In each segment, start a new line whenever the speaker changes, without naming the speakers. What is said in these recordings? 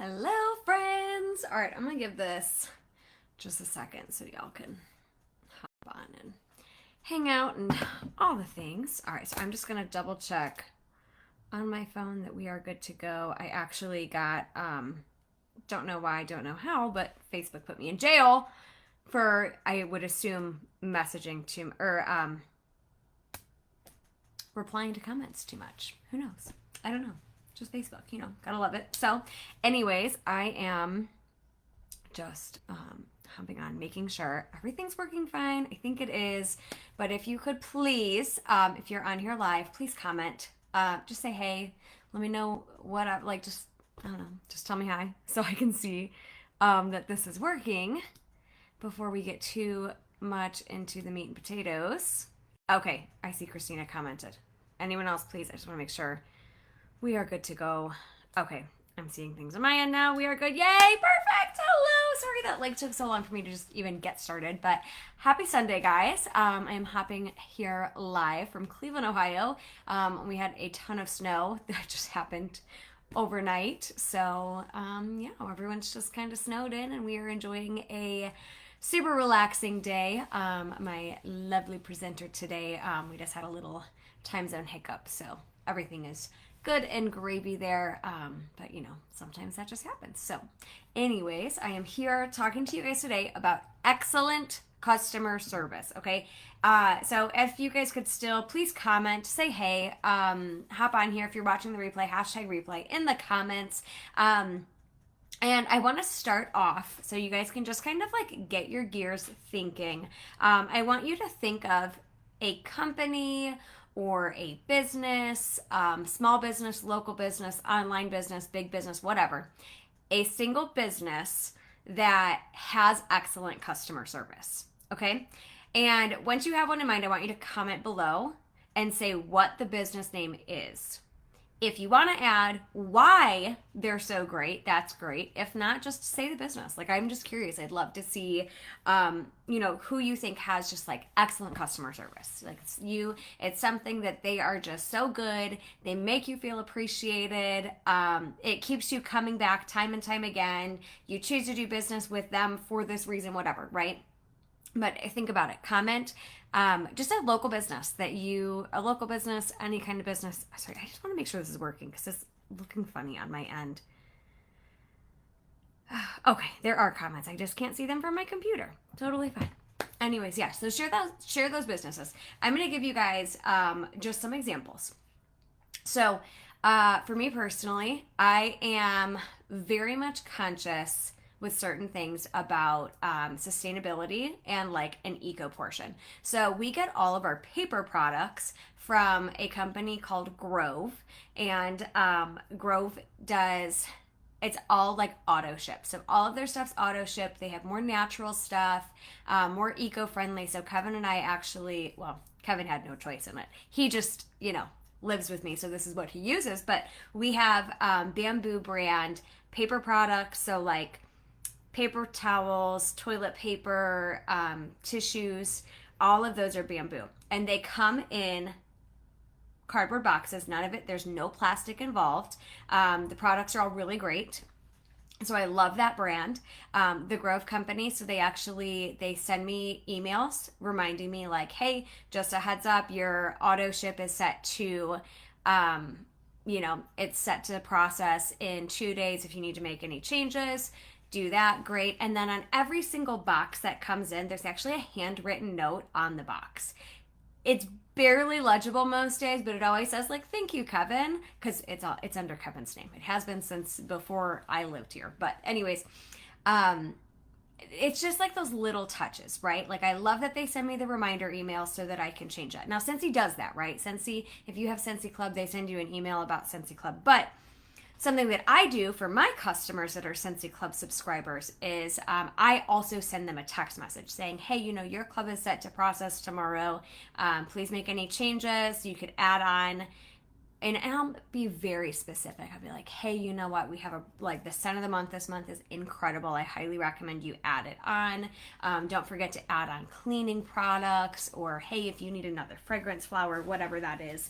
Hello, friends. All right, I'm gonna give this just a second so y'all can hop on and hang out and all the things. All right, so I'm just gonna double check on my phone that we are good to go. I actually got don't know why, don't know how, but Facebook put me in jail for, I would assume, messaging too or replying to comments too much. Who knows? I don't know. Just Facebook, gotta love it. So, anyways, I am just humping on, making sure everything's working fine. I think it is. But if you could please, if you're on here live, please comment. Just say hey. Let me know what I like. Just, I don't know. Just tell me hi so I can see that this is working before we get too much into the meat and potatoes. Okay, I see Christina commented. Anyone else, please? I just want to make sure we are good to go. Okay, I'm seeing things on my end now. We are good. Yay, perfect. Hello. Sorry that like took so long for me to just even get started, but happy Sunday, guys. I am hopping here live from Cleveland, Ohio. We had a ton of snow that just happened overnight. So, yeah, everyone's just kind of snowed in and we are enjoying a super relaxing day. My lovely presenter today, we just had a little time zone hiccup, so everything is good and gravy there, but sometimes that just happens. So anyways, I am here talking to you guys today about excellent customer service. Okay, so if you guys could still please comment, say hey, hop on here if you're watching the replay, hashtag replay in the comments. And I want to start off so you guys can just kind of like get your gears thinking. I want you to think of a company or a business, small business, local business, online business, big business, whatever, a single business that has excellent customer service, okay? And once you have one in mind, I want you to comment below and say what the business name is. If you want to add why they're so great, that's great. If not, just say the business. Like, I'm just curious. I'd love to see, who you think has just like excellent customer service. Like it's something that they are just so good. They make you feel appreciated. It keeps you coming back time and time again. You choose to do business with them for this reason, whatever, right? But think about it. Comment just a local business any kind of business. Sorry, I just want to make sure this is working because it's looking funny on my end. Okay, there are comments. I just can't see them from my computer. Totally fine. Anyways, yeah, so share those businesses. I'm going to give you guys just some examples. So for me personally, I am very much conscious with certain things about sustainability and like an eco portion. So we get all of our paper products from a company called Grove, and Grove does, it's all like auto ship. So all of their stuff's auto ship. They have more natural stuff, more eco-friendly. So Kevin and I actually, well, Kevin had no choice in it. He just, lives with me. So this is what he uses. But we have Bamboo brand paper products. So like paper towels, toilet paper, tissues, all of those are Bamboo. And they come in cardboard boxes. None of it, there's no plastic involved. The products are all really great. So I love that brand. The Grove Company, so they send me emails reminding me like, hey, just a heads up, your auto ship is set to it's set to process in 2 days. If you need to make any changes, do that, great. And then on every single box that comes in, there's actually a handwritten note on the box. It's barely legible most days, but it always says like, thank you, Kevin, because it's under Kevin's name. It has been since before I lived here. But anyways, it's just like those little touches, right? Like, I love that they send me the reminder email so that I can change it. Now, Scentsy does that, right? Scentsy, if you have Scentsy Club, they send you an email about Scentsy Club. But something that I do for my customers that are Scentsy Club subscribers is I also send them a text message saying, hey, your club is set to process tomorrow. Please make any changes. You could add on, and I'll be very specific. I'll be like, hey, you know what? We have the scent of the month this month is incredible. I highly recommend you add it on. Don't forget to add on cleaning products, or hey, if you need another fragrance flower, whatever that is.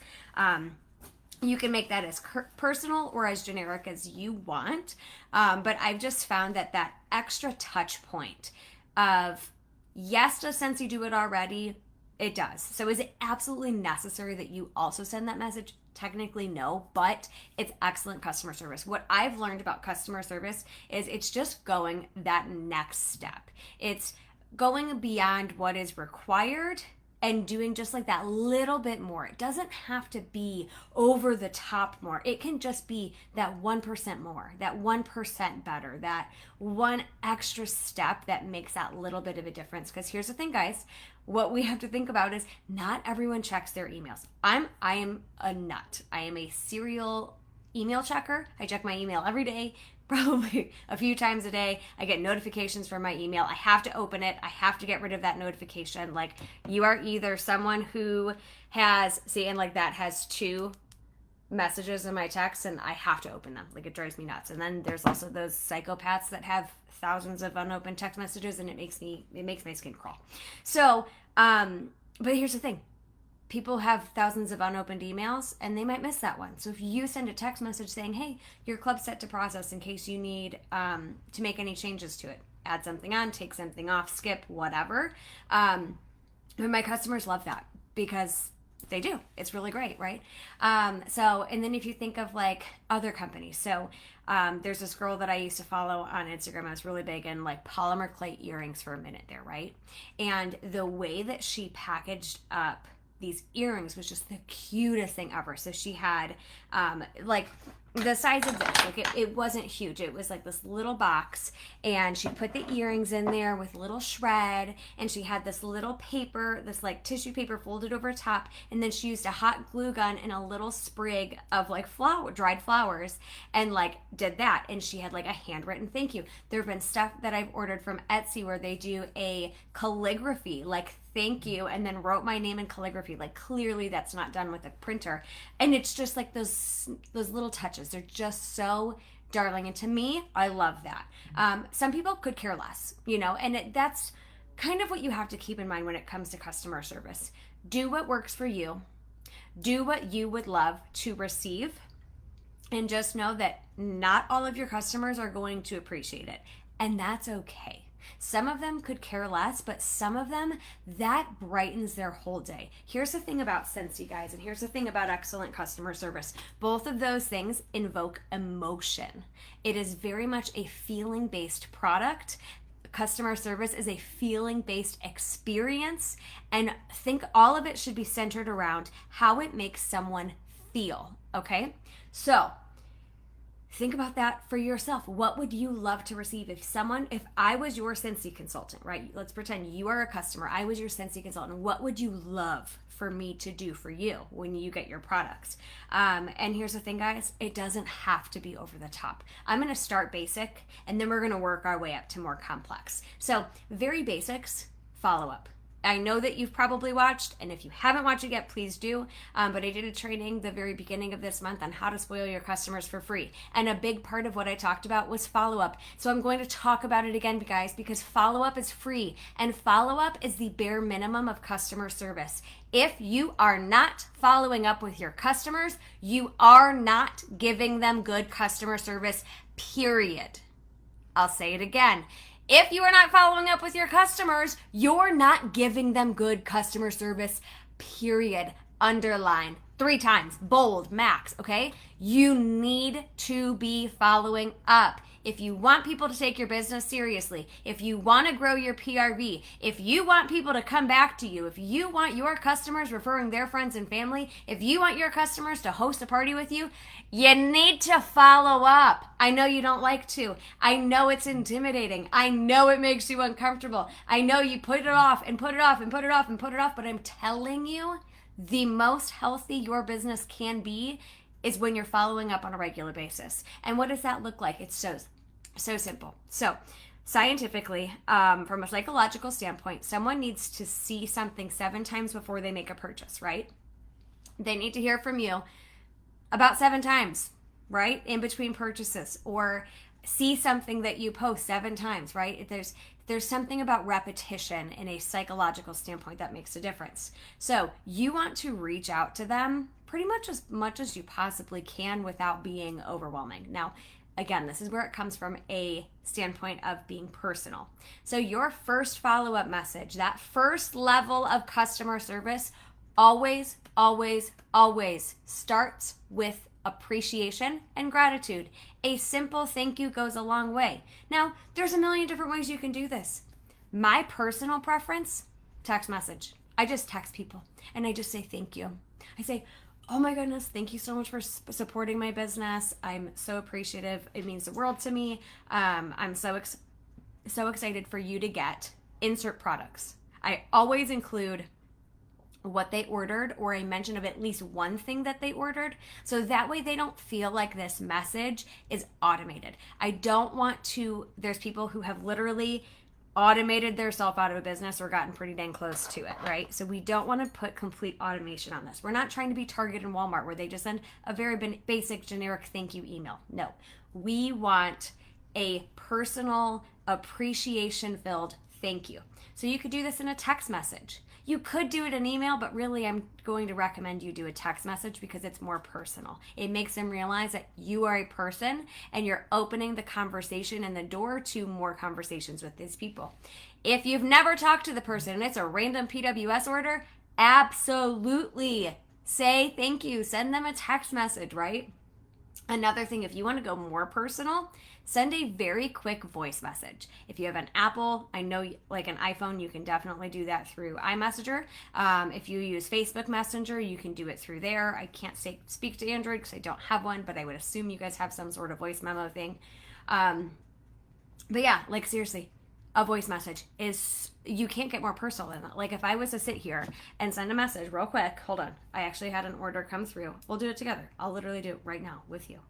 You can make that as personal or as generic as you want. But I've just found that that extra touch point of, yes, does Scentsy do it already? It does. So is it absolutely necessary that you also send that message? Technically, no, but it's excellent customer service. What I've learned about customer service is it's just going that next step. It's going beyond what is required and doing just like that little bit more. It doesn't have to be over the top more. It can just be that 1% more, that 1% better, that one extra step that makes that little bit of a difference. Because here's the thing, guys, what we have to think about is not everyone checks their emails. I am a nut. I am a serial email checker. I check my email every day, probably a few times a day. I get notifications from my email. I have to open it. I have to get rid of that notification. Like, you are either someone who has, see, and like that has 2 messages in my text and I have to open them. Like, it drives me nuts. And then there's also those psychopaths that have thousands of unopened text messages, and it makes my skin crawl. So, but here's the thing. People have thousands of unopened emails and they might miss that one. So if you send a text message saying, hey, your club's set to process in case you need to make any changes to it, add something on, take something off, skip, whatever. And my customers love that because they do. It's really great, right? So, and then if you think of like other companies, so there's this girl that I used to follow on Instagram. I was really big in like polymer clay earrings for a minute there, right? And the way that she packaged up these earrings was just the cutest thing ever. So she had like the size of this, like it wasn't huge. It was like this little box, and she put the earrings in there with a little shred, and she had this little paper, this like tissue paper folded over top, and then she used a hot glue gun and a little sprig of like dried flowers, and like did that. And she had like a handwritten thank you. There have been stuff that I've ordered from Etsy where they do a calligraphy, like thank you, and then wrote my name in calligraphy. Like, clearly that's not done with a printer. And it's just like those little touches. They're just so darling. And to me, I love that. Some people could care less, you know, and that's kind of what you have to keep in mind when it comes to customer service. Do what works for you. Do what you would love to receive. And just know that not all of your customers are going to appreciate it. And that's okay. Some of them could care less, but some of them, that brightens their whole day. Here's the thing about Scentsy, guys, and here's the thing about excellent customer service. Both of those things invoke emotion. It is very much a feeling-based product. Customer service is a feeling-based experience, and think all of it should be centered around how it makes someone feel, okay? So, think about that for yourself. What would you love to receive if I was your Scentsy consultant, right? Let's pretend you are a customer. I was your Scentsy consultant. What would you love for me to do for you when you get your products? And here's the thing, guys. It doesn't have to be over the top. I'm going to start basic, and then we're going to work our way up to more complex. So very basics, follow up. I know that you've probably watched, and if you haven't watched it yet, please do. But I did a training the very beginning of this month on how to spoil your customers for free. And a big part of what I talked about was follow-up. So I'm going to talk about it again, guys, because follow-up is free. And follow-up is the bare minimum of customer service. If you are not following up with your customers, you are not giving them good customer service, period. I'll say it again. If you are not following up with your customers, you're not giving them good customer service, period. Underline 3 times, bold, max, okay? You need to be following up. If you want people to take your business seriously, if you want to grow your PRV, if you want people to come back to you, if you want your customers referring their friends and family, if you want your customers to host a party with you, you need to follow up. I know you don't like to. I know it's intimidating. I know it makes you uncomfortable. I know you put it off and put it off and put it off and put it off, but I'm telling you, the most healthy your business can be is when you're following up on a regular basis. And what does that look like? It's so simple. So scientifically, from a psychological standpoint, someone needs to see something 7 times before they make a purchase, right? They need to hear from you about 7 times, right? In between purchases, or see something that you post 7 times, right? There's something about repetition in a psychological standpoint that makes a difference. So you want to reach out to them pretty much as you possibly can without being overwhelming. Now, again, this is where it comes from a standpoint of being personal. So your first follow-up message, that first level of customer service, always, always, always starts with appreciation and gratitude. A simple thank you goes a long way. Now, there's a million different ways you can do this. My personal preference, text message. I just text people and I just say thank you. I say, oh my goodness, thank you so much for supporting my business. I'm so appreciative. It means the world to me. I'm so excited for you to get insert products. I always include what they ordered or a mention of at least one thing that they ordered, so that way they don't feel like this message is automated. I don't want to, there's people who have literally automated theirself out of a business or gotten pretty dang close to it, right? So we don't want to put complete automation on this. We're not trying to be Target and Walmart where they just send a very basic generic thank you email. No, we want a personal, appreciation filled thank you. So you could do this in a text message. You could do it in email, but really I'm going to recommend you do a text message because it's more personal. It makes them realize that you are a person and you're opening the conversation and the door to more conversations with these people. If you've never talked to the person and it's a random PWS order, absolutely say thank you. Send them a text message, right? Another thing, if you want to go more personal, send a very quick voice message. If you have an Apple, I know like an iPhone, you can definitely do that through iMessenger. If you use Facebook Messenger, you can do it through there. I can't speak to Android because I don't have one, but I would assume you guys have some sort of voice memo thing. But yeah, like seriously, a voice message is, you can't get more personal than that. Like if I was to sit here and send a message real quick, hold on, I actually had an order come through. We'll do it together. I'll literally do it right now with you.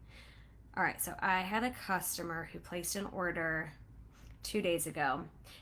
All right, so I had a customer who placed an order 2 days ago,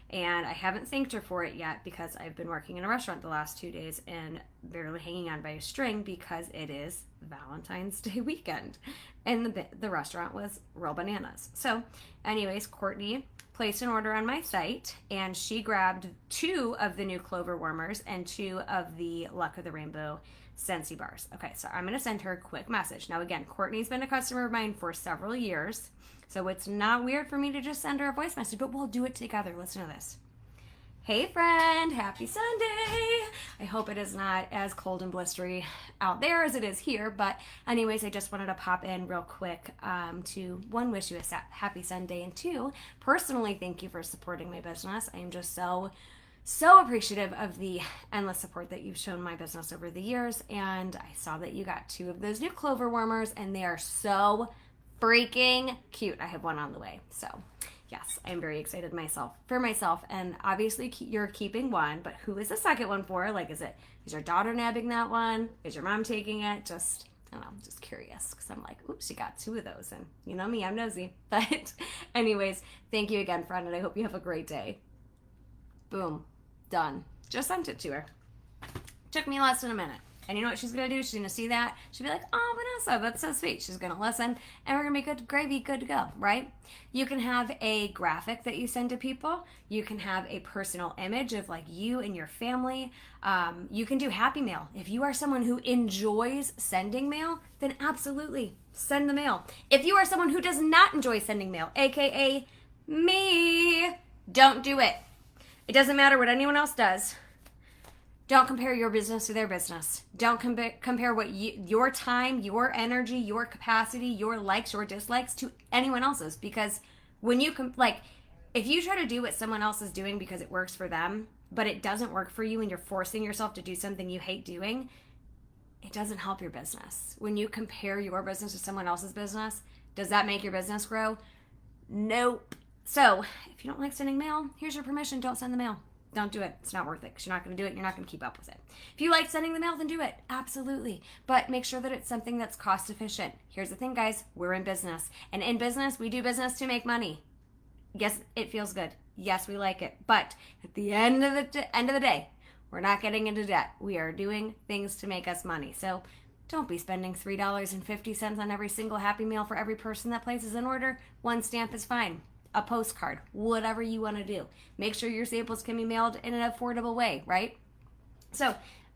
and I haven't thanked her for it yet because I've been working in a restaurant the last 2 days and barely hanging on by a string because it is Valentine's Day weekend, and the restaurant was real bananas. So anyways, Courtney placed an order on my site, and she grabbed 2 of the new Clover warmers and 2 of the Luck of the Rainbow Scentsy bars. Okay, so I'm going to send her a quick message. Now again, Courtney's been a customer of mine for several years, so it's not weird for me to just send her a voice message, but we'll do it together. Listen to this. Hey friend, happy Sunday. I hope it is not as cold and blistery out there as it is here, but anyways, I just wanted to pop in real quick to 1, wish you a happy Sunday, and 2, personally thank you for supporting my business. I am just so appreciative of the endless support that you've shown my business over the years, and I saw that you got 2 of those new Clover warmers, and they are so freaking cute. I have one on the way, so yes, I'm very excited for myself, and obviously you're keeping one, but who is the second one for? Like, is your daughter nabbing that one? Is your mom taking it? Just, I don't know, I'm just curious, because I'm like, oops, she got 2 of those, and you know me, I'm nosy. But anyways, thank you again, friend, and I hope you have a great day. Boom. Done. Just sent it to her. Took me less than a minute. And you know what she's going to do? She's going to see that. She'll be like, oh, Vanessa, that's so sweet. She's going to listen, and we're going to be good gravy, good to go, right? You can have a graphic that you send to people. You can have a personal image of like you and your family. You can do happy mail. If you are someone who enjoys sending mail, then absolutely send the mail. If you are someone who does not enjoy sending mail, aka me, don't do it. It doesn't matter what anyone else does. Don't compare your business to their business. Don't compare what your time, your energy, your capacity, your likes, your dislikes to anyone else's. Because when you if you try to do what someone else is doing because it works for them, but it doesn't work for you and you're forcing yourself to do something you hate doing, it doesn't help your business. When you compare your business to someone else's business, does that make your business grow? Nope. So if you don't like sending mail, here's your permission. Don't send the mail. Don't do it. It's not worth it because you're not going to do it. And you're not going to keep up with it. If you like sending the mail, then do it. Absolutely. But make sure that it's something that's cost efficient. Here's the thing, guys. We're in business. And in business, we do business to make money. Yes, it feels good. Yes, we like it. But at the end of the day, we're not getting into debt. We are doing things to make us money. So don't be spending $3.50 on every single Happy Meal for every person that places an order. 1 stamp is fine. A postcard, whatever you want to do. Make sure your samples can be mailed in an affordable way, right? So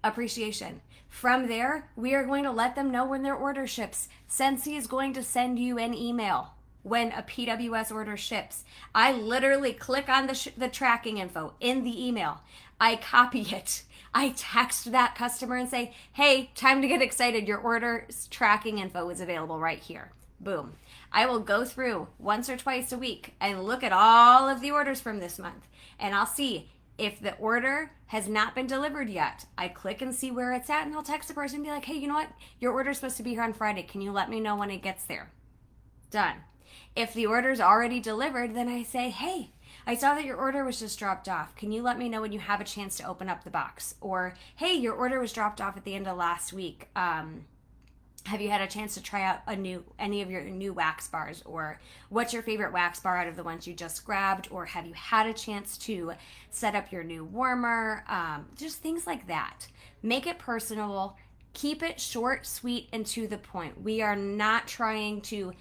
appreciation. From there, we are going to let them know when their order ships. Scentsy is going to send you an email when a PWS order ships. I literally click on the tracking info in the email. I copy it. I text that customer and say, hey, time to get excited. Your order's tracking info is available right here. Boom. I will go through once or twice a week and look at all of the orders from this month. And I'll see if the order has not been delivered yet. I click and see where it's at, and I'll text the person and be like, hey, you know what? Your order's supposed to be here on Friday. Can you let me know when it gets there? Done. If the order's already delivered, then I say, hey, I saw that your order was just dropped off. Can you let me know when you have a chance to open up the box? Or, hey, your order was dropped off at the end of last week. Have you had a chance to try out any of your new wax bars? Or what's your favorite wax bar out of the ones you just grabbed? Or have you had a chance to set up your new warmer? Just things like that. Make it personable. Keep it short, sweet, and to the point. We are not trying to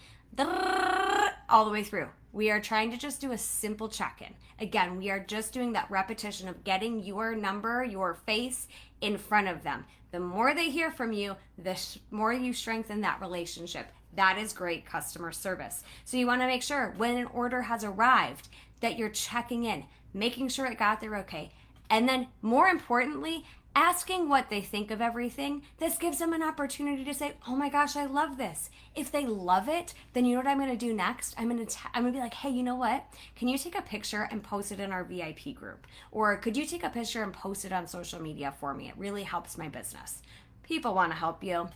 all the way through. We are trying to just do a simple check-in. Again, we are just doing that repetition of getting your number, your face in front of them. The more they hear from you, the more you strengthen that relationship. That is great customer service. So you want to make sure when an order has arrived that you're checking in, making sure it got there okay. And then more importantly, asking what they think of everything. This gives them an opportunity to say, oh my gosh, I love this. If they love it, then you know what I'm going to do next? I'm going to be like, hey, you know what? Can you take a picture and post it in our VIP group? Or could you take a picture and post it on social media for me? It really helps my business. People want to help you.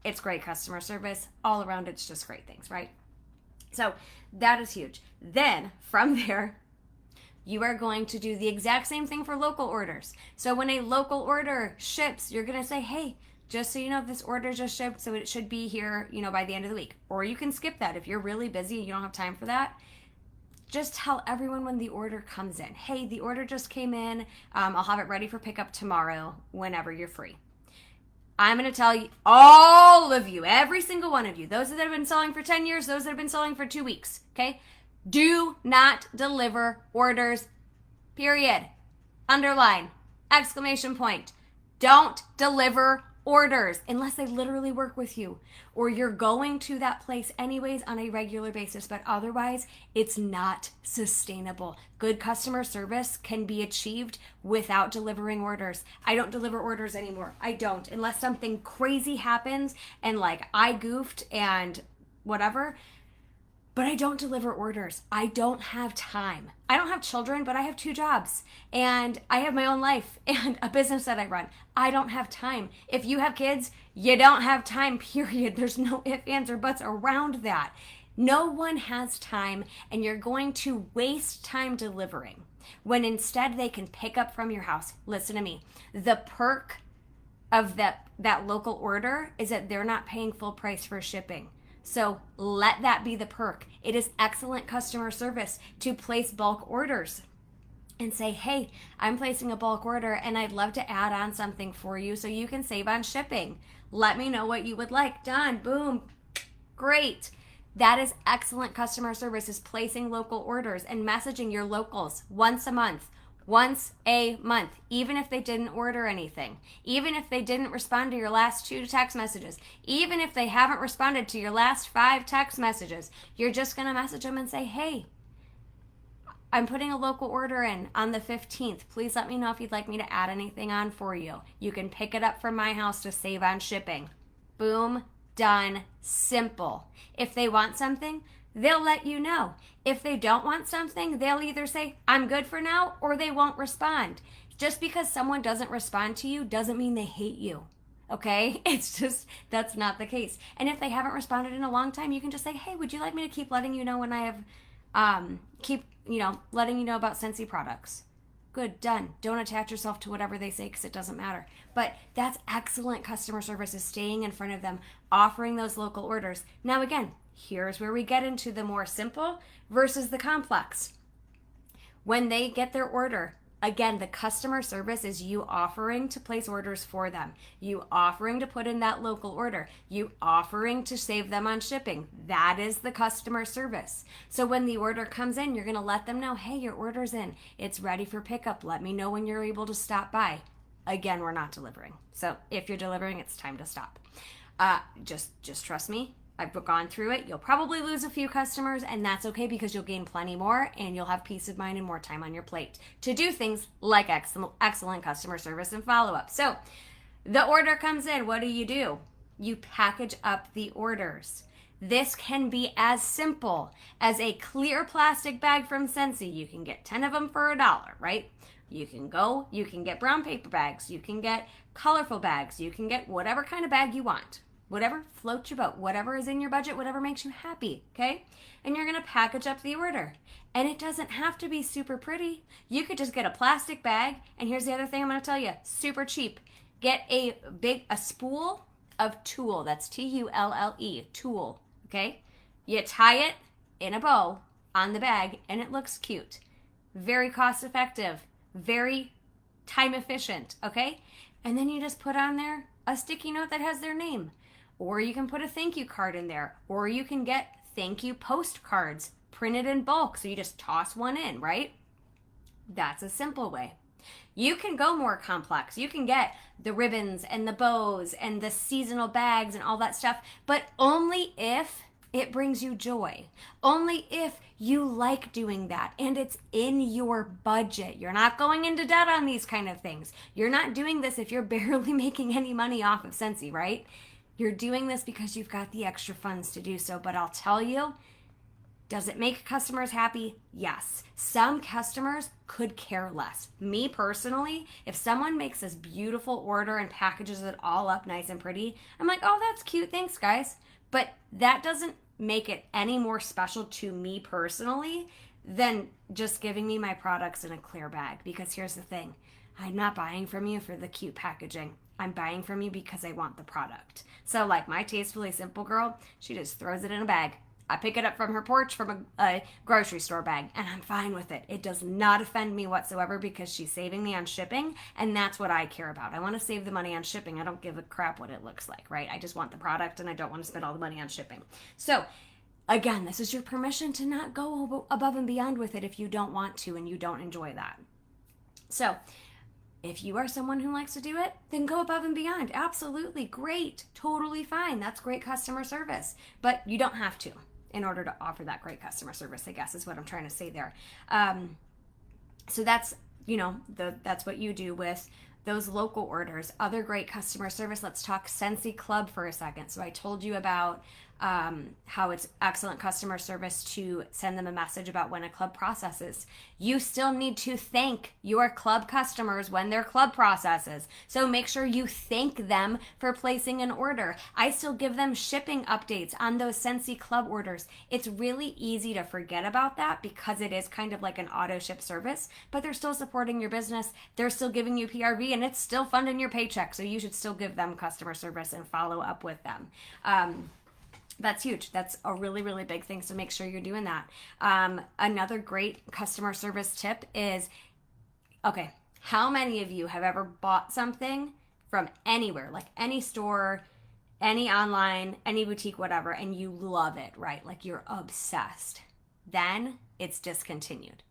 It's great customer service. All around, it's just great things, right? So that is huge. Then from there, you are going to do the exact same thing for local orders. So when a local order ships, you're going to say, hey, just so you know, this order just shipped, so it should be here, by the end of the week. Or you can skip that. If you're really busy and you don't have time for that, just tell everyone when the order comes in. Hey, the order just came in. I'll have it ready for pickup tomorrow whenever you're free. I'm going to tell you, all of you, every single one of you, those that have been selling for 10 years, those that have been selling for 2 weeks, okay? Do not deliver orders, period. Underline, exclamation point. Don't deliver orders unless they literally work with you or you're going to that place anyways on a regular basis, but otherwise it's not sustainable. Good customer service can be achieved without delivering orders. I don't deliver orders anymore. I don't, unless something crazy happens and like I goofed and whatever. But I don't deliver orders. I don't have time. I don't have children, but I have 2 jobs. And I have my own life and a business that I run. I don't have time. If you have kids, you don't have time, period. There's no ifs, ands, or buts around that. No one has time, and you're going to waste time delivering when instead they can pick up from your house. Listen to me. The perk of that local order is that they're not paying full price for shipping. So let that be the perk. It is excellent customer service to place bulk orders and say, hey, I'm placing a bulk order and I'd love to add on something for you so you can save on shipping. Let me know what you would like. Done. Boom. Great. That is excellent customer service, is placing local orders and messaging your locals once a month, even if they didn't order anything, even if they didn't respond to your last 2 text messages, even if they haven't responded to your last 5 text messages, you're just going to message them and say, hey, I'm putting a local order in on the 15th. Please let me know if you'd like me to add anything on for you. You can pick it up from my house to save on shipping. Boom, done, simple. If they want something, they'll let you know. If they don't want something, they'll either say, I'm good for now, or they won't respond. Just because someone doesn't respond to you doesn't mean they hate you, okay? It's just, that's not the case. And if they haven't responded in a long time, you can just say, hey, would you like me to keep letting you know when I have, letting you know about Scentsy products? Good, done. Don't attach yourself to whatever they say because it doesn't matter. But that's excellent customer service, is staying in front of them, offering those local orders. Now again, here's where we get into the more simple versus the complex. When they get their order, again, the customer service is you offering to place orders for them, you offering to put in that local order, you offering to save them on shipping. That is the customer service. So when the order comes in, you're going to let them know, hey, your order's in. It's ready for pickup. Let me know when you're able to stop by. again, we're not delivering. So if you're delivering, it's time to stop. Just trust me. I've gone through it. You'll probably lose a few customers, and that's okay because you'll gain plenty more and you'll have peace of mind and more time on your plate to do things like excellent customer service and follow-up. So the order comes in. What do? You package up the orders. This can be as simple as a clear plastic bag from Scentsy. You can get 10 of them for $1, right? You can get brown paper bags. You can get colorful bags. You can get whatever kind of bag you want. Whatever floats your boat, whatever is in your budget, whatever makes you happy, okay? And you're gonna package up the order. And it doesn't have to be super pretty. You could just get a plastic bag, and here's the other thing I'm gonna tell you, super cheap. Get a spool of tulle, that's Tulle, tulle, okay? You tie it in a bow on the bag, and it looks cute. Very cost effective, very time efficient, okay? And then you just put on there a sticky note that has their name. Or you can put a thank you card in there. Or you can get thank you postcards printed in bulk. So you just toss one in, right? That's a simple way. You can go more complex. You can get the ribbons and the bows and the seasonal bags and all that stuff, but only if it brings you joy. Only if you like doing that and it's in your budget. You're not going into debt on these kind of things. You're not doing this if you're barely making any money off of Scentsy, right? You're doing this because you've got the extra funds to do so. But I'll tell you, does it make customers happy? Yes. Some customers could care less. Me personally, if someone makes this beautiful order and packages it all up nice and pretty, I'm like, oh, that's cute. Thanks, guys. But that doesn't make it any more special to me personally than just giving me my products in a clear bag. Because here's the thing. I'm not buying from you for the cute packaging. I'm buying from you because I want the product. So like my Tastefully Simple girl, she just throws it in a bag. I pick it up from her porch from a grocery store bag, and I'm fine with it. It does not offend me whatsoever because she's saving me on shipping, and that's what I care about. I want to save the money on shipping. I don't give a crap what it looks like, right? I just want the product, and I don't want to spend all the money on shipping. So again, this is your permission to not go above and beyond with it if you don't want to and you don't enjoy that. So if you are someone who likes to do it, then go above and beyond. Absolutely. Great. Totally fine. That's great customer service. But you don't have to in order to offer that great customer service, I guess is what I'm trying to say there. So that's, that's what you do with those local orders. Other great customer service. Let's talk Scentsy Club for a second. So I told you about how it's excellent customer service to send them a message about when a club processes. You still need to thank your club customers when their club processes. So make sure you thank them for placing an order. I still give them shipping updates on those Scentsy Club orders. It's really easy to forget about that because it is kind of like an auto ship service, but they're still supporting your business. They're still giving you PRV and it's still funding your paycheck. So you should still give them customer service and follow up with them. That's huge. That's a really, really big thing. So make sure you're doing that. Another great customer service tip is, okay, how many of you have ever bought something from anywhere, like any store, any online, any boutique, whatever, and you love it, right? Like you're obsessed. Then it's discontinued.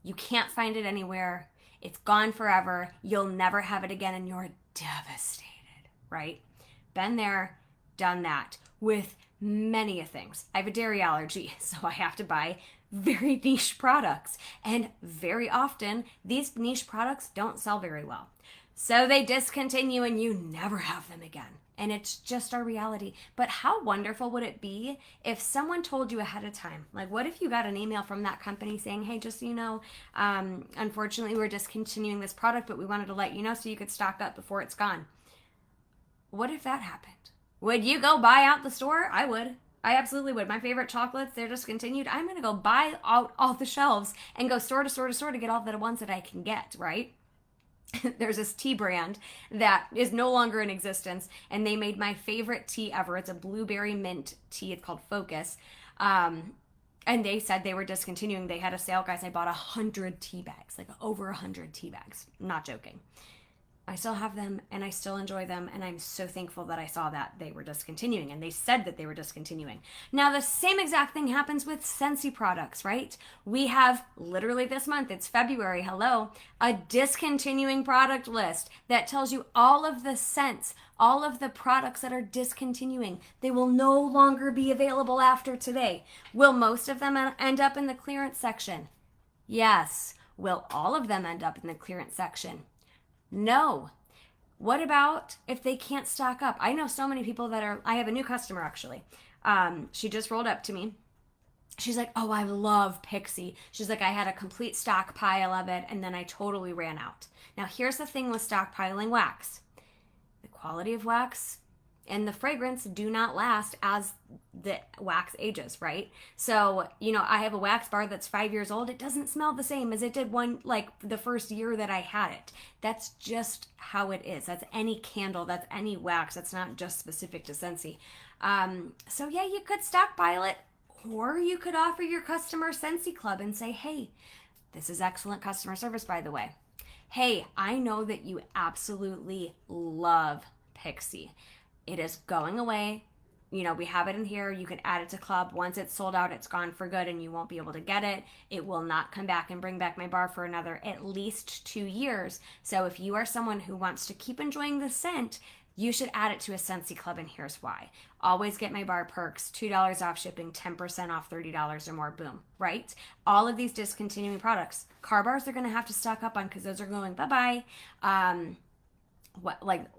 You can't find it anywhere. It's gone forever. You'll never have it again and you're devastated, right? Been there, done that with many things. I have a dairy allergy, so I have to buy very niche products. And very often, these niche products don't sell very well. So they discontinue and you never have them again. And it's just our reality. But how wonderful would it be if someone told you ahead of time? Like, what if you got an email from that company saying, hey, just so you know, unfortunately, we're discontinuing this product, but we wanted to let you know so you could stock up before it's gone. What if that happened? Would you go buy out the store? I would. I absolutely would. My favorite chocolates, they're discontinued. I'm going to go buy out all the shelves and go store to store to store to get all the ones that I can get, right? There's this tea brand that is no longer in existence, and they made my favorite tea ever. It's a blueberry mint tea. It's called Focus. And they said they were discontinuing. They had a sale, guys. I bought 100 tea bags, like over 100 tea bags. I'm not joking. I still have them and I still enjoy them, and I'm so thankful that I saw that they were discontinuing and they said that they were discontinuing. Now, the same exact thing happens with Scentsy products, right? We have literally this month, it's February, hello, a discontinuing product list that tells you all of the scents, all of the products that are discontinuing. They will no longer be available after today. Will most of them end up in the clearance section? Yes. Will all of them end up in the clearance section? No. What about if they can't stock up? I know so many people that are, I have a new customer actually. She just rolled up to me. She's like, oh, I love Pixie. She's like, I had a complete stockpile of it and then I totally ran out. Now, here's the thing with stockpiling wax. The quality of wax and the fragrance do not last as the wax ages, right? So, I have a wax bar that's 5 years old. It doesn't smell the same as it did the first year that I had it. That's just how it is. That's any candle, that's any wax. That's not just specific to Scentsy. So yeah, you could stockpile it, or you could offer your customer Scentsy Club and say, hey, this is excellent customer service, by the way. Hey, I know that you absolutely love Pixie. It is going away. We have it in here. You can add it to club. Once it's sold out, it's gone for good and you won't be able to get it. It will not come back and bring back my bar for another at least 2 years. So if you are someone who wants to keep enjoying the scent, you should add it to a Scentsy Club, and here's why. Always get my bar perks, $2 off shipping, 10% off $30 or more, boom, right? All of these discontinuing products, car bars, they're going to have to stock up on because those are going bye-bye.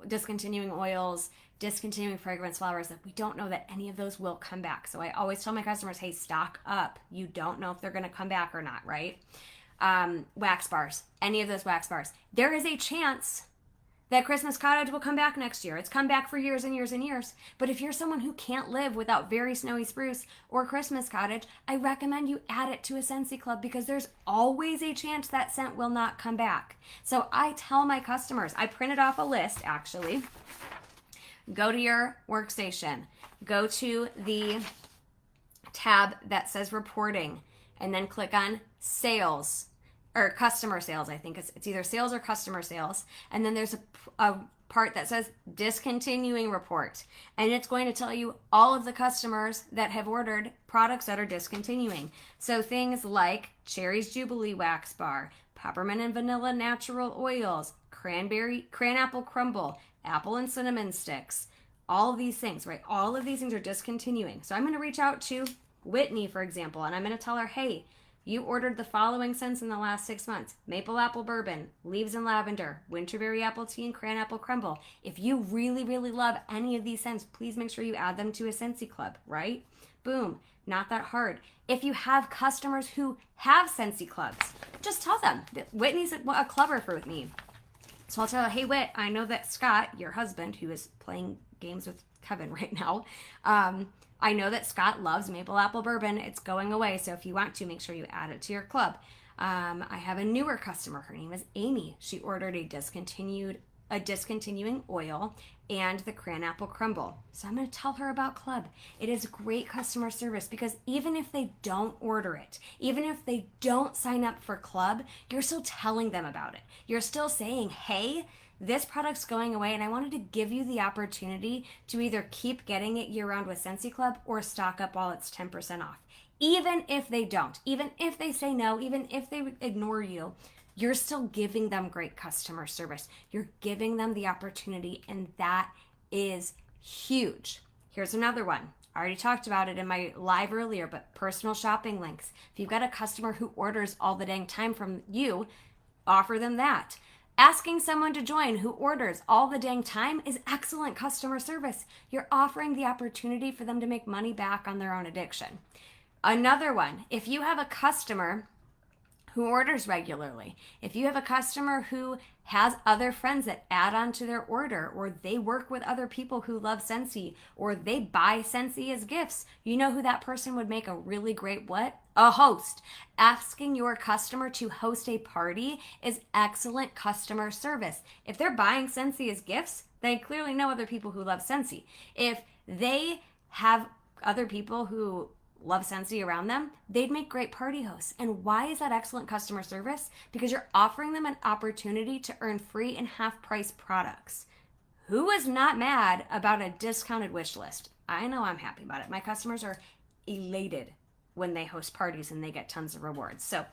Discontinuing oils, discontinuing fragrance flowers, that we don't know that any of those will come back. So I always tell my customers, hey, stock up. You don't know if they're going to come back or not, right? Wax bars, any of those wax bars. There is a chance that Christmas Cottage will come back next year. It's come back for years and years and years. But if you're someone who can't live without Very Snowy Spruce or Christmas Cottage, I recommend you add it to a Scentsy Club because there's always a chance that scent will not come back. So I tell my customers, I printed off a list actually. Go to your workstation, go to the tab that says reporting, and then click on sales or customer sales. I think it's either sales or customer sales. And then there's a part that says discontinuing report. And it's going to tell you all of the customers that have ordered products that are discontinuing. So things like Cherry's Jubilee Wax Bar, Peppermint and Vanilla Natural Oils, Cranapple Crumble, Apple and Cinnamon Sticks, all of these things, right? All of these things are discontinuing. So I'm going to reach out to Whitney, for example, and I'm going to tell her, hey, you ordered the following scents in the last 6 months: Maple Apple Bourbon, Leaves and Lavender, Winterberry Apple Tea, and Cranapple Crumble. If you really, really love any of these scents, please make sure you add them to a Scentsy Club, right? Boom. Not that hard. If you have customers who have Scentsy Clubs, just tell them. Whitney's a clubber for me. So I'll tell her, hey, Whit, I know that Scott, your husband, who is playing games with Kevin right now, I know that Scott loves Maple Apple Bourbon. It's going away, so if you want to, make sure you add it to your club. I have a newer customer. Her name is Amy. She ordered a discontinuing oil and the Cranapple Crumble. So I'm going to tell her about Club. It is great customer service because even if they don't order it, even if they don't sign up for Club, you're still telling them about it. You're still saying, hey, this product's going away and I wanted to give you the opportunity to either keep getting it year-round with Scentsy Club or stock up while it's 10% off. Even if they don't, even if they say no, even if they ignore you, you're still giving them great customer service. You're giving them the opportunity, and that is huge. Here's another one. I already talked about it in my live earlier, but personal shopping links. If you've got a customer who orders all the dang time from you, offer them that. Asking someone to join who orders all the dang time is excellent customer service. You're offering the opportunity for them to make money back on their own addiction. Another one, if you have a customer who orders regularly, if you have a customer who has other friends that add on to their order, or they work with other people who love Scentsy, or they buy Scentsy as gifts, you know who that person would make a really great what? A host. Asking your customer to host a party is excellent customer service. If they're buying Scentsy as gifts, they clearly know other people who love Scentsy. If they have other people who love Scentsy around them, they'd make great party hosts. And why is that excellent customer service? Because you're offering them an opportunity to earn free and half price products. Who is not mad about a discounted wish list? I know I'm happy about it. My customers are elated when they host parties and they get tons of rewards. So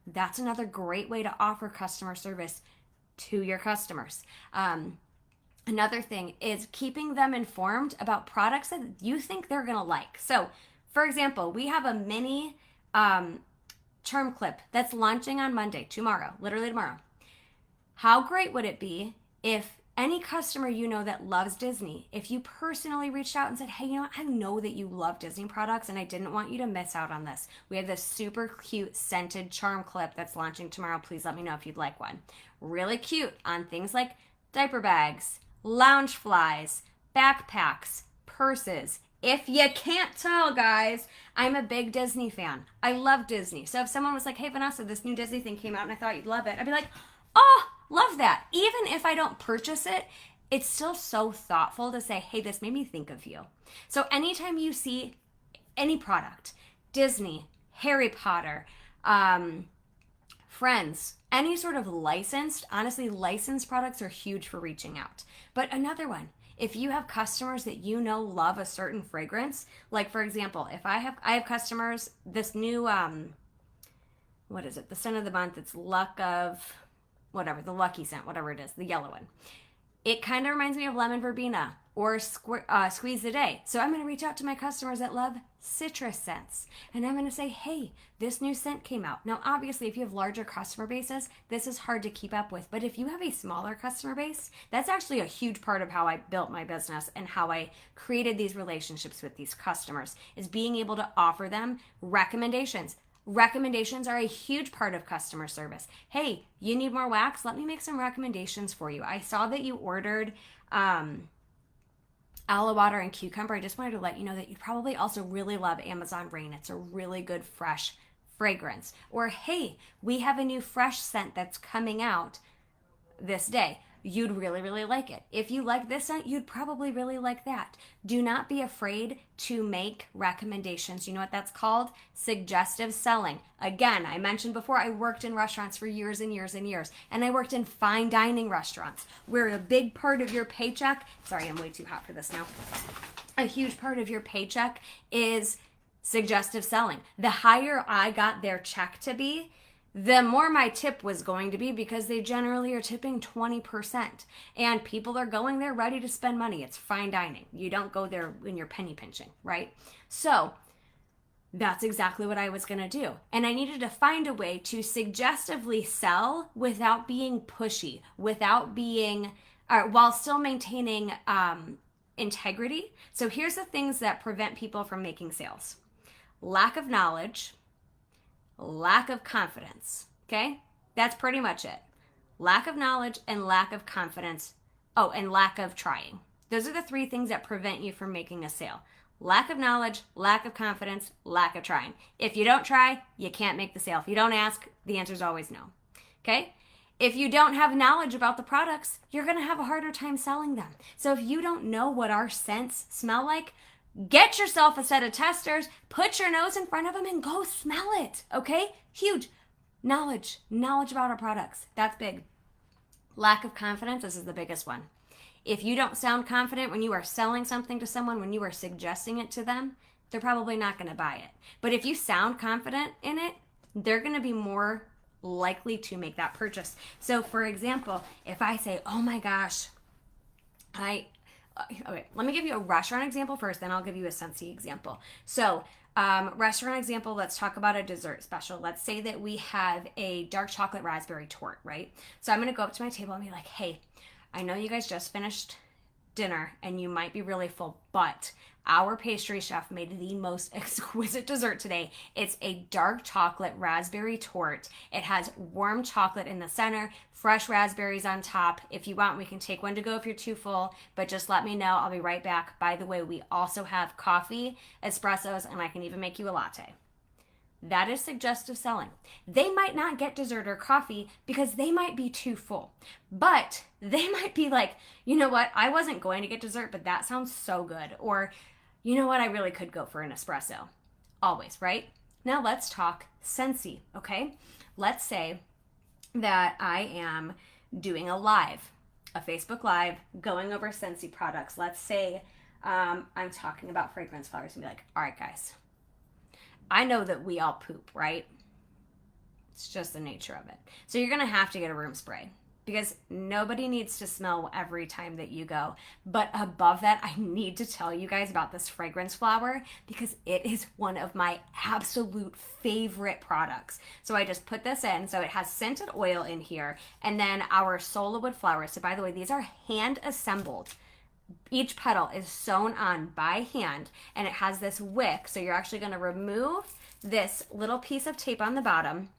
that's another great way to offer customer service to your customers. Another thing is keeping them informed about products that you think they're going to like. So, for example, we have a mini charm clip that's launching on Monday, tomorrow, literally tomorrow. How great would it be if any customer you know that loves Disney, if you personally reached out and said, hey, you know what? I know that you love Disney products and I didn't want you to miss out on this. We have this super cute scented charm clip that's launching tomorrow. Please let me know if you'd like one. Really cute on things like diaper bags, lounge flies, backpacks, purses. If you can't tell, guys, I'm a big Disney fan. I love Disney. So if someone was like, hey, Vanessa, this new Disney thing came out and I thought you'd love it, I'd be like, oh, love that. Even if I don't purchase it, it's still so thoughtful to say, hey, this made me think of you. So anytime you see any product, Disney, Harry Potter, Friends, any sort of licensed, honestly, licensed products are huge for reaching out. But another one, if you have customers that you know love a certain fragrance, like for example, if I have customers, this new, what is it? The scent of the month, it's Luck of, whatever, the Lucky scent, whatever it is, the yellow one. It kind of reminds me of lemon verbena or squeeze the day. So I'm going to reach out to my customers that love citrus scents. And I'm going to say, hey, this new scent came out. Now, obviously, if you have larger customer bases, this is hard to keep up with. But if you have a smaller customer base, that's actually a huge part of how I built my business and how I created these relationships with these customers, is being able to offer them recommendations. Recommendations are a huge part of customer service. Hey, you need more wax? Let me make some recommendations for you. I saw that you ordered aloe water and cucumber. I just wanted to let you know that you probably also really love Amazon Rain. It's a really good fresh fragrance. Or hey, we have a new fresh scent that's coming out this day. You'd really, really like it. If you like this scent, you'd probably really like that. Do not be afraid to make recommendations. You know what that's called? Suggestive selling. Again, I mentioned before, I worked in restaurants for years and years and years. And I worked in fine dining restaurants where a big part of your paycheck, sorry, I'm way too hot for this now. A huge part of your paycheck is suggestive selling. The higher I got their check to be, the more my tip was going to be, because they generally are tipping 20%. And people are going there ready to spend money. It's fine dining. You don't go there when you're penny pinching, right? So that's exactly what I was going to do. And I needed to find a way to suggestively sell without being pushy, without being, while still maintaining integrity. So here's the things that prevent people from making sales: lack of knowledge, lack of confidence. Okay? That's pretty much it. Lack of knowledge and lack of confidence. Oh, and lack of trying. Those are the three things that prevent you from making a sale. Lack of knowledge, lack of confidence, lack of trying. If you don't try, you can't make the sale. If you don't ask, the answer is always no. Okay? If you don't have knowledge about the products, you're going to have a harder time selling them. So if you don't know what our scents smell like, get yourself a set of testers, put your nose in front of them and go smell it, okay? Huge. Knowledge about our products. That's big. Lack of confidence, this is the biggest one. If you don't sound confident when you are selling something to someone, when you are suggesting it to them, they're probably not going to buy it. But if you sound confident in it, they're going to be more likely to make that purchase. So for example, if I say, oh my gosh, okay, let me give you a restaurant example first, then I'll give you a Scentsy example. So, restaurant example, let's talk about a dessert special. Let's say that we have a dark chocolate raspberry torte, right? So I'm going to go up to my table and be like, hey, I know you guys just finished dinner and you might be really full, but our pastry chef made the most exquisite dessert today. It's a dark chocolate raspberry torte. It has warm chocolate in the center, fresh raspberries on top. If you want, we can take one to go if you're too full, but just let me know. I'll be right back. By the way, we also have coffee, espressos, and I can even make you a latte. That is suggestive selling. They might not get dessert or coffee because they might be too full. But they might be like, you know what? I wasn't going to get dessert, but that sounds so good. Or, you know what? I really could go for an espresso. always, right? Now let's talk Scentsy, okay? Let's say that I am doing a live, a Facebook Live, going over Scentsy products. Let's say I'm talking about fragrance flowers and be like, all right, guys, I know that we all poop, right? It's just the nature of it. So you're going to have to get a room spray because nobody needs to smell every time that you go. But above that, I need to tell you guys about this fragrance flower because it is one of my absolute favorite products. So I just put this in. So it has scented oil in here and then our solowood flowers. So by the way, these are hand assembled. Each petal is sewn on by hand and it has this wick. So you're actually going to remove this little piece of tape on the bottom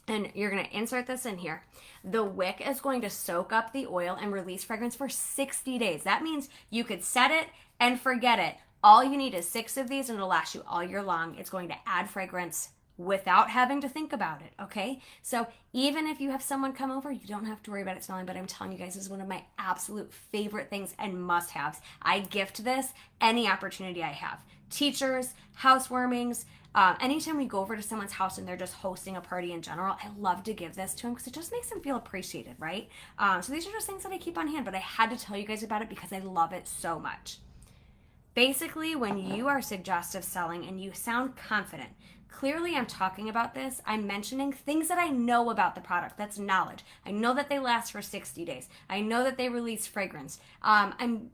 and you're going to insert this in here. The wick is going to soak up the oil and release fragrance for 60 days. That means you could set it and forget it. All you need is 6 of these and it'll last you all year long. It's going to add fragrance without having to think about it, okay? So even if you have someone come over, you don't have to worry about it smelling, but I'm telling you guys, this is one of my absolute favorite things and must-haves. I gift this any opportunity I have. Teachers, housewarmings, anytime we go over to someone's house and they're just hosting a party in general, I love to give this to them because it just makes them feel appreciated, right? So these are just things that I keep on hand, but I had to tell you guys about it because I love it so much. Basically, when you are suggestive selling and you sound confident, clearly I'm talking about this, I'm mentioning things that I know about the product. That's knowledge. I know that they last for 60 days. I know that they release fragrance. I'm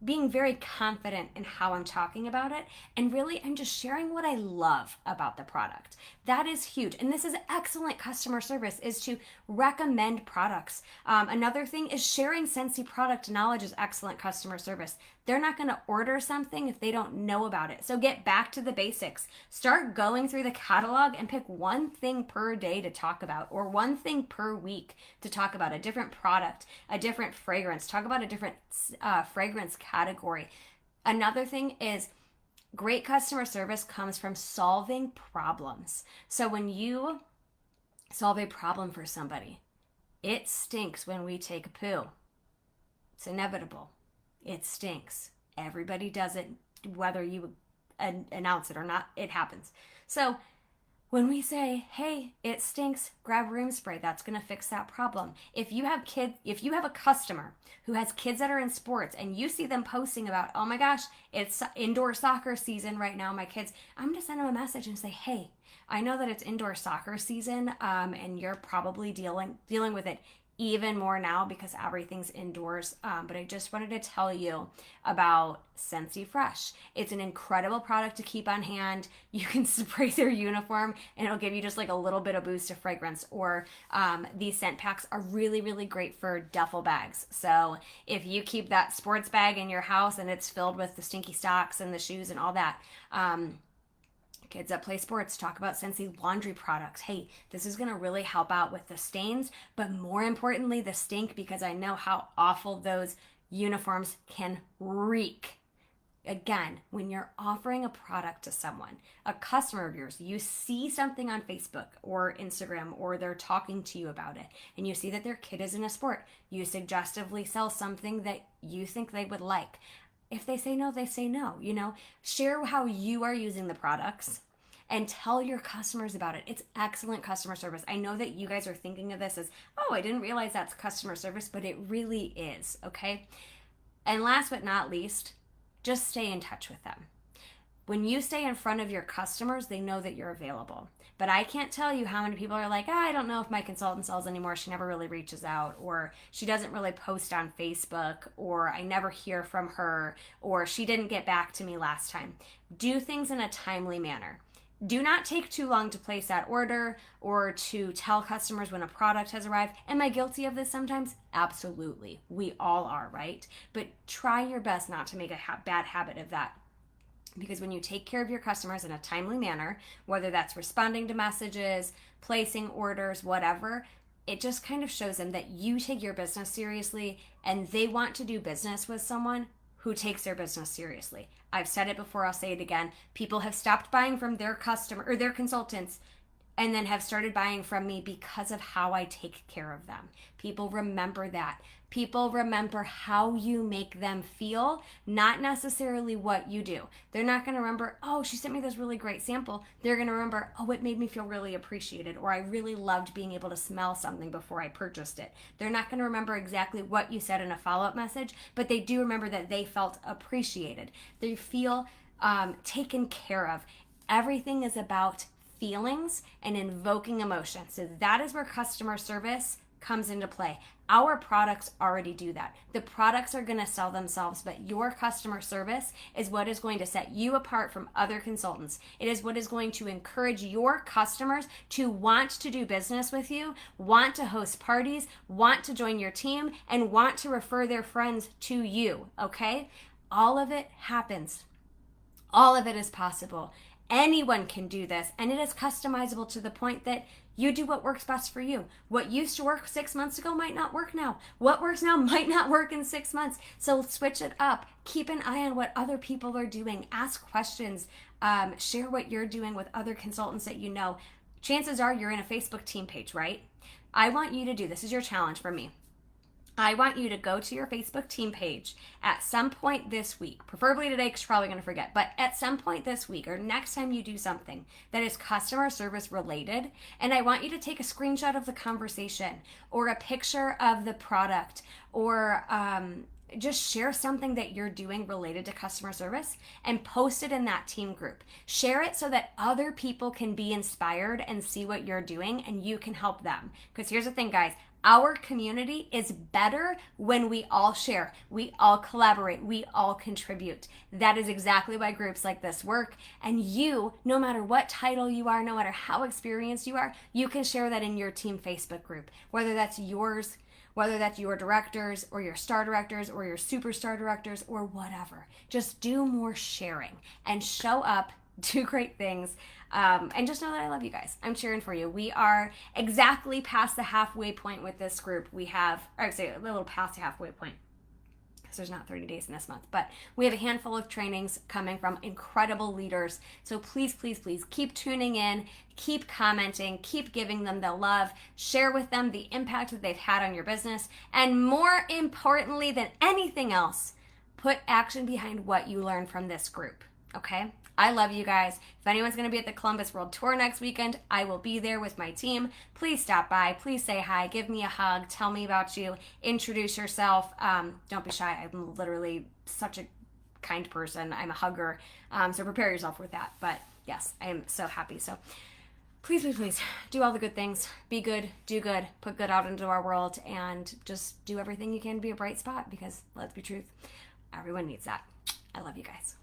being very confident in how I'm talking about it. And really, I'm just sharing what I love about the product. That is huge. And this is excellent customer service, is to recommend products. Another thing is sharing Scentsy product knowledge is excellent customer service. They're not going to order something if they don't know about it. So get back to the basics. Start going through the catalog and pick one thing per day to talk about, or one thing per week to talk about, a different product, a different fragrance. Talk about a different fragrance category. Another thing is great customer service comes from solving problems. So when you solve a problem for somebody, it stinks when we take a poo. It's inevitable. It stinks. Everybody does it, whether you announce it or not, it happens. So when we say, hey, it stinks, grab room spray, that's going to fix that problem. If you have a customer who has kids that are in sports and you see them posting about, oh my gosh, it's indoor soccer season right now, my kids, I'm going to send them a message and say, hey, I know that it's indoor soccer season and you're probably dealing with it even more now because everything's indoors. But I just wanted to tell you about Scentsy Fresh. It's an incredible product to keep on hand. You can spray their uniform and it'll give you just like a little bit of boost of fragrance. Or these scent packs are really, really great for duffel bags. So if you keep that sports bag in your house and it's filled with the stinky socks and the shoes and all that, kids that play sports talk about Scentsy laundry products. Hey, this is going to really help out with the stains, but more importantly, the stink, because I know how awful those uniforms can reek. Again, when you're offering a product to someone, a customer of yours, you see something on Facebook or Instagram, or they're talking to you about it, and you see that their kid is in a sport, you suggestively sell something that you think they would like. If they say no, they say no. Share how you are using the products and tell your customers about it. It's excellent customer service. I know that you guys are thinking of this as, oh, I didn't realize that's customer service, but it really is, okay? And last but not least, just stay in touch with them. When you stay in front of your customers, they know that you're available. But I can't tell you how many people are like, I don't know if my consultant sells anymore. She never really reaches out, or she doesn't really post on Facebook, or I never hear from her, or she didn't get back to me last time. Do things in a timely manner. Do not take too long to place that order or to tell customers when a product has arrived. Am I guilty of this sometimes? Absolutely. We all are, right? But try your best not to make a bad habit of that. Because when you take care of your customers in a timely manner, whether that's responding to messages, placing orders, whatever, it just kind of shows them that you take your business seriously and they want to do business with someone who takes their business seriously. I've said it before, I'll say it again. People have stopped buying from their customer or their consultants and then have started buying from me because of how I take care of them. People remember that. People remember how you make them feel, not necessarily what you do. They're not going to remember, oh, she sent me this really great sample. They're going to remember, oh, it made me feel really appreciated, or I really loved being able to smell something before I purchased it. They're not going to remember exactly what you said in a follow-up message, but they do remember that they felt appreciated. They feel taken care of. Everything is about feelings and invoking emotion. So that is where customer service comes into play. Our products already do that. The products are going to sell themselves, but your customer service is what is going to set you apart from other consultants. It is what is going to encourage your customers to want to do business with you, want to host parties, want to join your team, and want to refer their friends to you, okay? All of it happens. All of it is possible. Anyone can do this, and it is customizable to the point that you do what works best for you. What used to work 6 months ago might not work now. What works now might not work in 6 months. So switch it up. Keep an eye on what other people are doing. Ask questions. Share what you're doing with other consultants that you know. Chances are you're in a Facebook team page, right? I want you to do, this is your challenge for me. I want you to go to your Facebook team page at some point this week, preferably today because you're probably going to forget, but at some point this week or next time you do something that is customer service related, and I want you to take a screenshot of the conversation or a picture of the product or just share something that you're doing related to customer service and post it in that team group. Share it so that other people can be inspired and see what you're doing and you can help them. Because here's the thing, guys. Our community is better when we all share, we all collaborate, we all contribute. That is exactly why groups like this work. And you, no matter what title you are, no matter how experienced you are, you can share that in your team Facebook group, whether that's yours, whether that's your directors or your star directors or your superstar directors or whatever. Just do more sharing and show up, do great things. And just know that I love you guys. I'm cheering for you. We are exactly past the halfway point with this group. We have, or I would say a little past the halfway point because there's not 30 days in this month, but we have a handful of trainings coming from incredible leaders. So please, please, please keep tuning in, keep commenting, keep giving them the love, share with them the impact that they've had on your business. And more importantly than anything else, put action behind what you learned from this group. Okay? I love you guys. If anyone's going to be at the Columbus World Tour next weekend, I will be there with my team. Please stop by. Please say hi. Give me a hug. Tell me about you. Introduce yourself. Don't be shy. I'm literally such a kind person. I'm a hugger. So prepare yourself with that. But yes, I am so happy. So please, please, please do all the good things. Be good. Do good. Put good out into our world. And just do everything you can to be a bright spot because let's be truth. Everyone needs that. I love you guys.